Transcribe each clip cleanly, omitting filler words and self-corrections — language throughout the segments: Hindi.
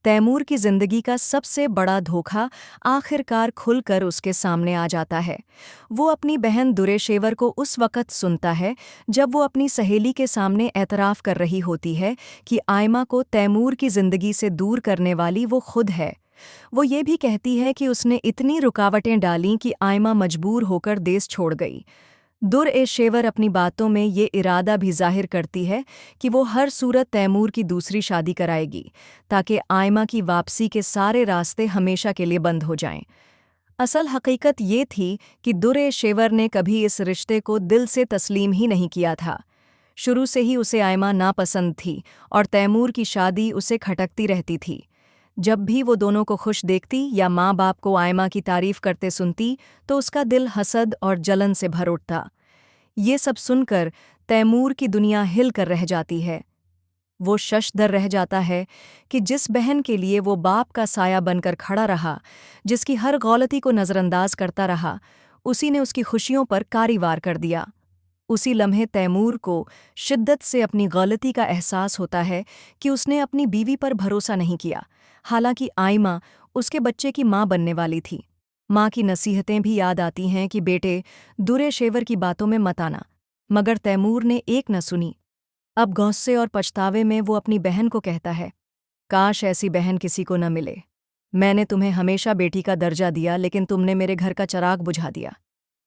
तैमूर की जिंदगी का सबसे बड़ा धोखा आखिरकार खुलकर उसके सामने आ जाता है। वो अपनी बहन दुरेशेवर को उस वक़्त सुनता है जब वो अपनी सहेली के सामने एतराफ़ कर रही होती है कि आयमा को तैमूर की जिंदगी से दूर करने वाली वो खुद है। वो ये भी कहती है कि उसने इतनी रुकावटें डालीं कि आयमा मजबूर होकर देश छोड़ गई। दुर-ए-शेवर अपनी बातों में ये इरादा भी ज़ाहिर करती है कि वो हर सूरत तैमूर की दूसरी शादी कराएगी, ताकि आयमा की वापसी के सारे रास्ते हमेशा के लिए बंद हो जाएं। असल हकीकत ये थी कि दुर-ए-शेवर ने कभी इस रिश्ते को दिल से तस्लीम ही नहीं किया था। शुरू से ही उसे आयमा नापसंद थी और तैमूर की शादी उसे खटकती रहती थी। जब भी वो दोनों को खुश देखती या माँ बाप को आयमा की तारीफ करते सुनती तो उसका दिल हसद और जलन से भर उठता। ये सब सुनकर तैमूर की दुनिया हिल कर रह जाती है। वो शशदर रह जाता है कि जिस बहन के लिए वो बाप का साया बनकर खड़ा रहा, जिसकी हर गलती को नज़रअंदाज करता रहा, उसी ने उसकी खुशियों पर कारी वार कर दिया। उसी लम्हे तैमूर को शिद्दत से अपनी गलती का एहसास होता है कि उसने अपनी बीवी पर भरोसा नहीं किया, हालांकि आयमा उसके बच्चे की माँ बनने वाली थी। माँ की नसीहतें भी याद आती हैं कि बेटे, दुर-ए-शेवर की बातों में मत आना, मगर तैमूर ने एक न सुनी। अब गुस्से और पछतावे में वो अपनी बहन को कहता है, काश ऐसी बहन किसी को न मिले। मैंने तुम्हें हमेशा बेटी का दर्जा दिया, लेकिन तुमने मेरे घर का चिराग बुझा दिया।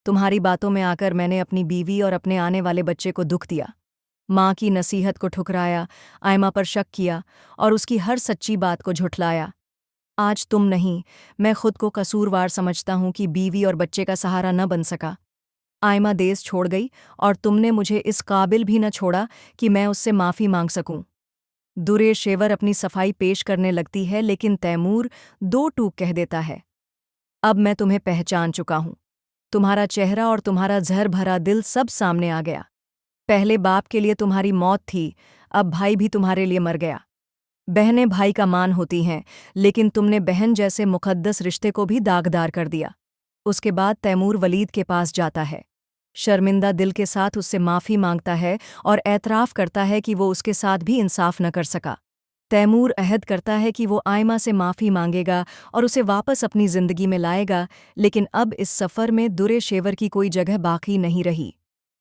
तुम्हारी बातों में आकर मैंने अपनी बीवी और अपने आने वाले बच्चे को दुख दिया। माँ की नसीहत को ठुकराया, आयमा पर शक किया और उसकी हर सच्ची बात को झुठलाया। आज तुम नहीं, मैं खुद को कसूरवार समझता हूँ कि बीवी और बच्चे का सहारा न बन सका। आयमा देश छोड़ गई और तुमने मुझे इस काबिल भी न छोड़ा कि मैं उससे माफ़ी मांग सकूं। दुर-ए-शेवर अपनी सफाई पेश करने लगती है, लेकिन तैमूर दो टूक कह देता है, अब मैं तुम्हें पहचान चुका हूँ। तुम्हारा चेहरा और तुम्हारा जहर भरा दिल सब सामने आ गया। पहले बाप के लिए तुम्हारी मौत थी, अब भाई भी तुम्हारे लिए मर गया। बहनें भाई का मान होती हैं, लेकिन तुमने बहन जैसे मुकद्दस रिश्ते को भी दागदार कर दिया। उसके बाद तैमूर वलीद के पास जाता है। शर्मिंदा दिल के साथ उससे माफ़ी मांगता है और एतराफ़ करता है कि वो उसके साथ भी इंसाफ न कर सका। तैमूर अहद करता है कि वो आयमा से माफ़ी मांगेगा और उसे वापस अपनी ज़िंदगी में लाएगा, लेकिन अब इस सफ़र में दुर-ए-शेवर की कोई जगह बाकी नहीं रही।